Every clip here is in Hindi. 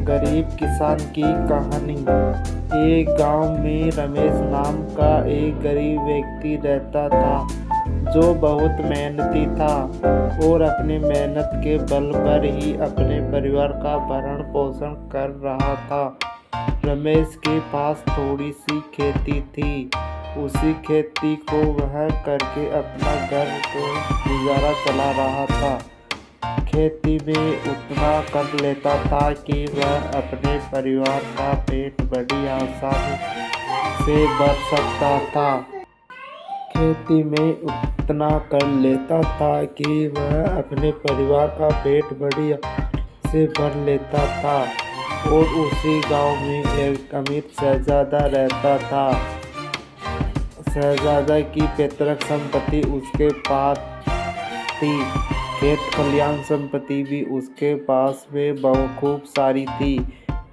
गरीब किसान की कहानी। एक गांव में रमेश नाम का एक गरीब व्यक्ति रहता था जो बहुत मेहनती था और अपनी मेहनत के बल पर ही अपने परिवार का भरण पोषण कर रहा था। रमेश के पास थोड़ी सी खेती थी। उसी खेती को वह करके अपना घर को गुजारा चला रहा था। खेती में उतना कर लेता था कि वह अपने परिवार का पेट बड़ी आसानी से भर सकता था। खेती में उतना कर लेता था कि वह अपने परिवार का पेट बड़ी आसानी से भर लेता था। और उसी गांव में एक अमीर शहजादा रहता था। शहजादा की पैतृक संपत्ति उसके पास थी। खेत खलियान संपत्ति भी उसके पास में बहुत खूब सारी थी।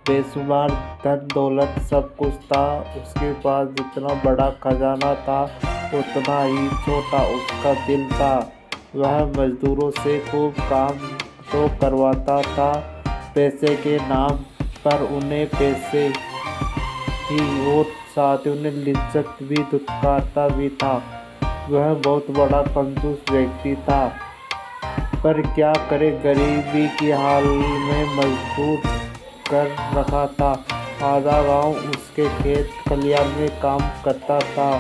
बेशुमार धन दौलत सब कुछ था उसके पास। जितना बड़ा खजाना था उतना ही छोटा उसका दिल था। वह मजदूरों से खूब काम तो करवाता था। पैसे के नाम पर उन्हें पैसे ही और साथ ही उन्हें लिज्जत भी दुत्कारता भी था। वह बहुत बड़ा कंजूस व्यक्ति था। पर क्या करे, गरीबी की हाल में मजबूर कर रखा था। आधा गांव उसके खेत खलियान में काम करता था।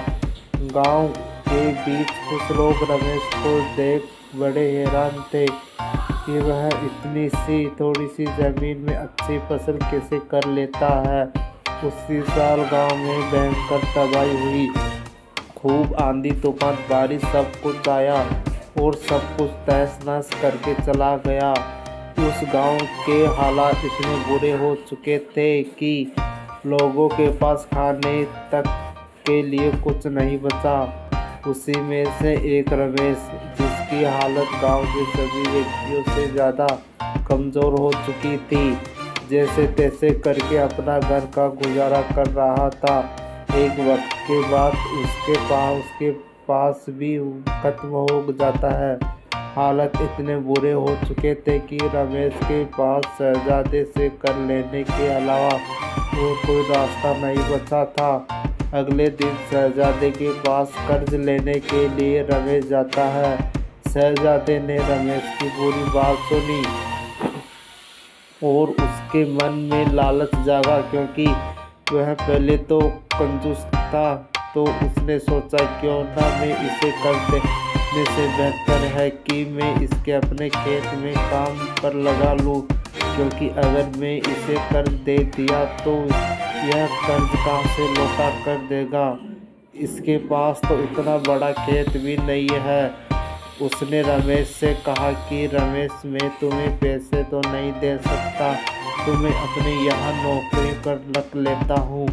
गांव के बीच कुछ लोग रमेश को देख बड़े हैरान थे कि वह इतनी सी थोड़ी सी जमीन में अच्छी फसल कैसे कर लेता है। उसी साल गांव में भयंकर तबाही हुई। खूब आंधी तूफान बारिश सब कुछ आया और सब कुछ तहस नहस करके चला गया। उस गांव के हालात इतने बुरे हो चुके थे कि लोगों के पास खाने तक के लिए कुछ नहीं बचा। उसी में से एक रमेश, जिसकी हालत गांव के सभी व्यक्तियों से ज़्यादा कमज़ोर हो चुकी थी, जैसे तैसे करके अपना घर का गुजारा कर रहा था। एक वक्त के बाद उसके पास भी खत्म हो जाता है। हालत इतने बुरे हो चुके थे कि रमेश के पास शहजादे से कर लेने के अलावा और कोई रास्ता नहीं बचा था। अगले दिन शहजादे के पास कर्ज लेने के लिए रमेश जाता है। शहजादे ने रमेश की पूरी बात सुनी और उसके मन में लालच जागा, क्योंकि वह पहले तो कंजूस था। तो उसने सोचा क्यों ना मैं इसे कर्ज देने से बेहतर है कि मैं इसके अपने खेत में काम पर लगा लूँ, क्योंकि अगर मैं इसे कर्ज दे दिया तो यह कर्ज कहाँ से लौटा कर देगा। इसके पास तो इतना बड़ा खेत भी नहीं है। उसने रमेश से कहा कि रमेश, मैं तुम्हें पैसे तो नहीं दे सकता, तुम्हें अपने यहाँ नौकरी पर रख लेता हूँ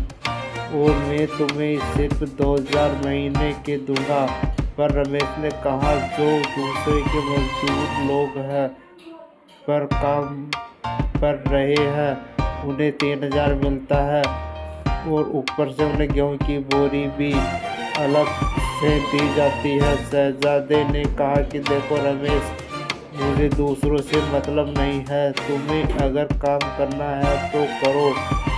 और मैं तुम्हें सिर्फ 2000 महीने के दूंगा। पर रमेश ने कहा, जो दूसरे के मजदूर लोग हैं पर काम कर रहे हैं उन्हें 3000 मिलता है और ऊपर से उन्हें गेहूं की बोरी भी अलग से दी जाती है। शहजादे ने कहा कि देखो रमेश, मुझे दूसरों से मतलब नहीं है। तुम्हें अगर काम करना है तो करो,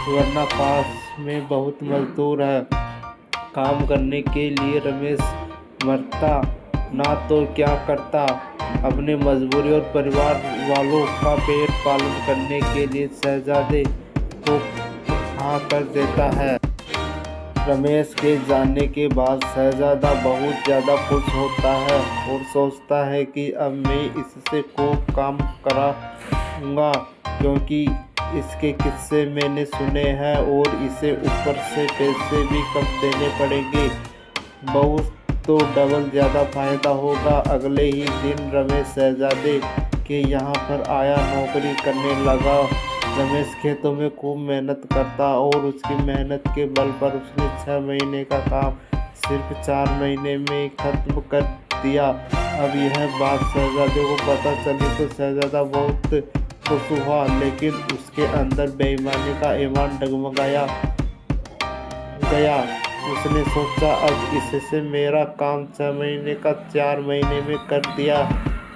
वरना पास में बहुत मजदूर है काम करने के लिए। रमेश मरता ना तो क्या करता। अपने मजबूरी और परिवार वालों का पेट पालन करने के लिए शहजादे को हाँ कर देता है। रमेश के जाने के बाद शहजादा बहुत ज़्यादा खुश होता है और सोचता है कि अब मैं इससे खूब काम कराऊंगा, क्योंकि इसके किस्से मैंने सुने हैं और इसे ऊपर से पैसे भी कम देने पड़ेंगे। बहुत तो डबल ज़्यादा फायदा होगा। अगले ही दिन रमेश शहजादे के यहाँ पर आया, नौकरी करने लगा। रमेश खेतों में खूब मेहनत करता और उसकी मेहनत के बल पर उसने 6 महीने का काम सिर्फ 4 महीने में खत्म कर दिया। अब यह बात शहजादे को पता चली तो शहजादा बहुत खुश हुआ, लेकिन उसके अंदर बेईमानी का ईमान डगमगाया गया। उसने सोचा, अब इससे मेरा काम 6 महीने का 4 महीने में कर दिया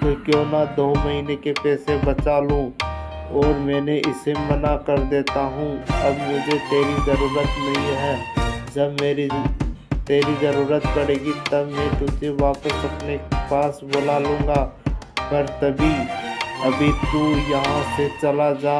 तो क्यों ना 2 महीने के पैसे बचा लूँ। और मैंने इसे मना कर देता हूँ। अब मुझे तेरी ज़रूरत नहीं है। जब तेरी ज़रूरत पड़ेगी तब मैं तुझे वापस अपने पास बुला लूँगा, पर अभी तू यहाँ से चला जा।